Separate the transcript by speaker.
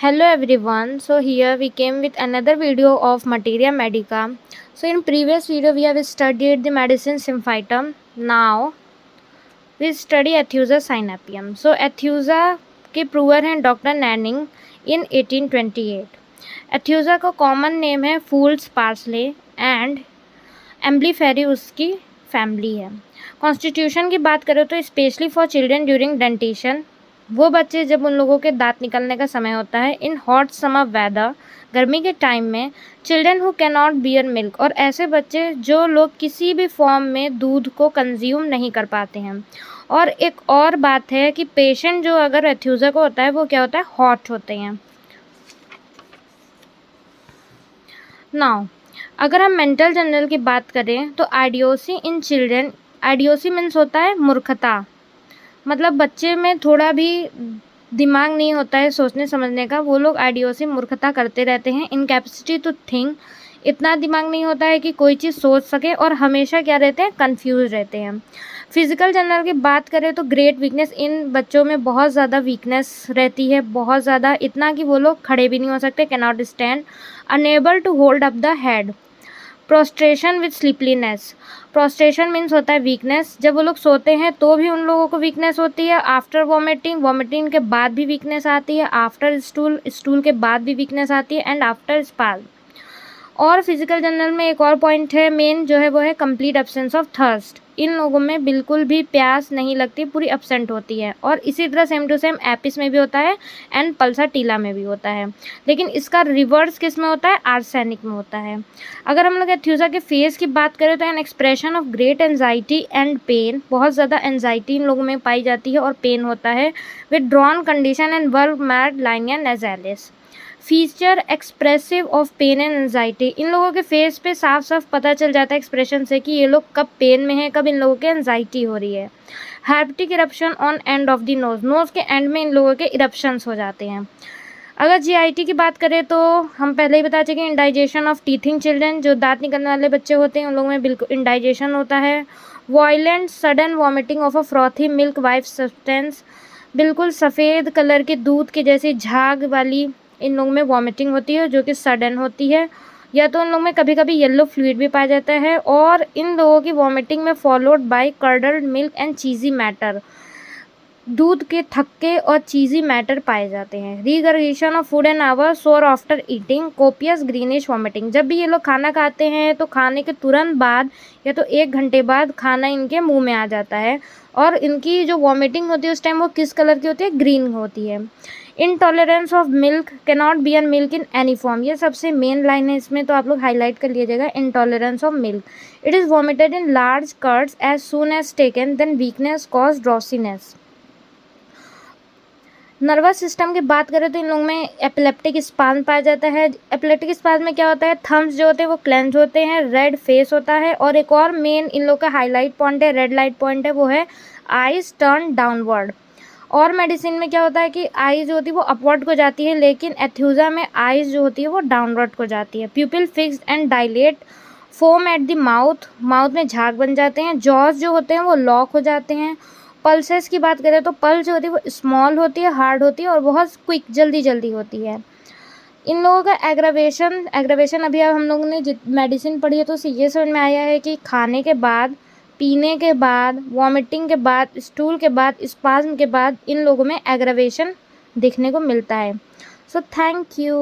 Speaker 1: Hello everyone. So here we came with another video of Materia Medica. So in previous video we have studied the medicine symphytum. Now we study Ethusa synapium. So Ethusa के prover हैं doctor नैनिंग इन 1828. एथ्यूजा का common name है फूल्स parsley and एम्बलीफेरी उसकी family है। Constitution की बात करें तो specially for children during dentition, वो बच्चे जब उन लोगों के दांत निकलने का समय होता है इन हॉट समर वेदर, गर्मी के टाइम में, children who can not bear milk, और ऐसे बच्चे जो लोग किसी भी फॉर्म में दूध को कंज्यूम नहीं कर पाते हैं। और एक और बात है कि पेशेंट जो अगर एथ्यूजा को होता है वो क्या होता है, हॉट होते हैं। नाउ अगर हम मेंटल जनरल की बात करें तो idiocy in children, idiocy means होता है मूर्खता, मतलब बच्चे में थोड़ा भी दिमाग नहीं होता है सोचने समझने का, वो लोग आइडियोसी मूर्खता करते रहते हैं। इनकैपेसिटी टू थिंक, इतना दिमाग नहीं होता है कि कोई चीज़ सोच सके, और हमेशा क्या रहते हैं, कंफ्यूज रहते हैं। फिजिकल जनरल की बात करें तो ग्रेट वीकनेस, इन बच्चों में बहुत ज़्यादा वीकनेस रहती है, बहुत ज़्यादा, इतना कि वो लोग खड़े भी नहीं हो सकते, can not stand, unable to hold up the head. Prostration with sleepiness, prostration means होता है वीकनेस, जब वो लोग सोते हैं तो भी उन लोगों को वीकनेस होती है, आफ्टर वॉमिटिंग, वॉमिटिंग के बाद भी वीकनेस आती है, आफ्टर स्टूल, स्टूल के बाद भी वीकनेस आती है, एंड आफ्टर स्पाज्म। और फिजिकल जनरल में एक और पॉइंट है मेन, जो है वो है कंप्लीट एब्सेंस ऑफ थर्स्ट, इन लोगों में बिल्कुल भी प्यास नहीं लगती, पूरी एब्सेंट होती है। और इसी तरह सेम टू सेम एपिस में भी होता है एंड पल्साटीला में भी होता है, लेकिन इसका रिवर्स किस में होता है, आर्सेनिक में होता है। अगर हम लोग एथ्यूजा के फेस की बात करें तो an expression of great anxiety and pain, बहुत ज़्यादा एंजाइटी इन लोगों में पाई जाती है और पेन होता है, withdrawn condition and verb mad linea nasalis. Feature expressive of pain and anxiety, इन लोगों के फेस पे साफ साफ पता चल जाता है एक्सप्रेशन से कि ये लोग कब पेन में हैं, कब इन लोगों के एंजाइटी हो रही है। Haptic eruption on and off the nose, nose के एंड में इन लोगों के इरप्शंस हो जाते हैं। अगर जीआईटी की बात करें तो हम पहले ही बता चुके हैं, इंडाइजेशन ऑफ टीथिंग चिल्ड्रन, जो दांत निकलने वाले बच्चे होते हैं उन लोगों में बिल्कुल इंडाइजेशन होता है। Violent sudden vomiting of a frothy milk white substance, बिल्कुल सफ़ेद कलर के दूध के जैसी झाग वाली इन लोगों में वॉमिटिंग होती है, जो कि सडन होती है, या तो इन लोगों में कभी कभी येलो फ्लूइड भी पाया जाता है। और इन लोगों की वॉमिटिंग में followed by curdled milk and cheesy matter, दूध के थक्के और चीज़ी मैटर पाए जाते हैं। Regurgitation of food and hour sour after eating, copious greenish vomiting, जब भी ये लोग खाना खाते हैं तो खाने के तुरंत बाद या तो 1 घंटे बाद खाना इनके मुंह में आ जाता है, और इनकी जो वॉमिटिंग होती है उस टाइम वो किस कलर की होती है, ग्रीन होती है। Intolerance of milk, can not bear milk in any form, ये सबसे मेन लाइन है इसमें, तो आप लोग हाईलाइट कर लीजिएगा, intolerance of milk. It is vomited in large curds as soon as taken, then weakness cause drowsiness. Nervous system की बात करें तो इन लोगों में एपिलेप्टिक स्पाज्म पाया जाता है। एपिलेप्टिक स्पाज्म में क्या होता है, थम्स जो होते हैं वो क्लेंज होते हैं, रेड फेस होता है, और एक और मेन इन लोग का हाईलाइट पॉइंट है, रेड लाइट पॉइंट है, वो है आईज टर्न डाउनवर्ड। और मेडिसिन में क्या होता है कि आईज जो होती है वो अपवर्ड को जाती है, लेकिन एथ्यूजा में आईज जो होती है वो डाउनवर्ड को जाती है। प्यूपिल fixed and dilate, foam at the mouth, mouth में झाग बन जाते हैं, जॉज जो होते हैं वो लॉक हो जाते हैं। पल्सेस की बात करें तो पल्स जो होती है वो स्मॉल होती है, हार्ड होती है, और बहुत क्विक, जल्दी जल्दी होती है। इन लोगों का एग्रावेशन अभी अब हम लोगों ने मेडिसिन पढ़ी है तो उससे ये समझ में आया है कि खाने के बाद, पीने के बाद, वॉमिटिंग के बाद, स्टूल के बाद, स्पाज्म के बाद इन लोगों में एग्रावेशन देखने को मिलता है। So thank you.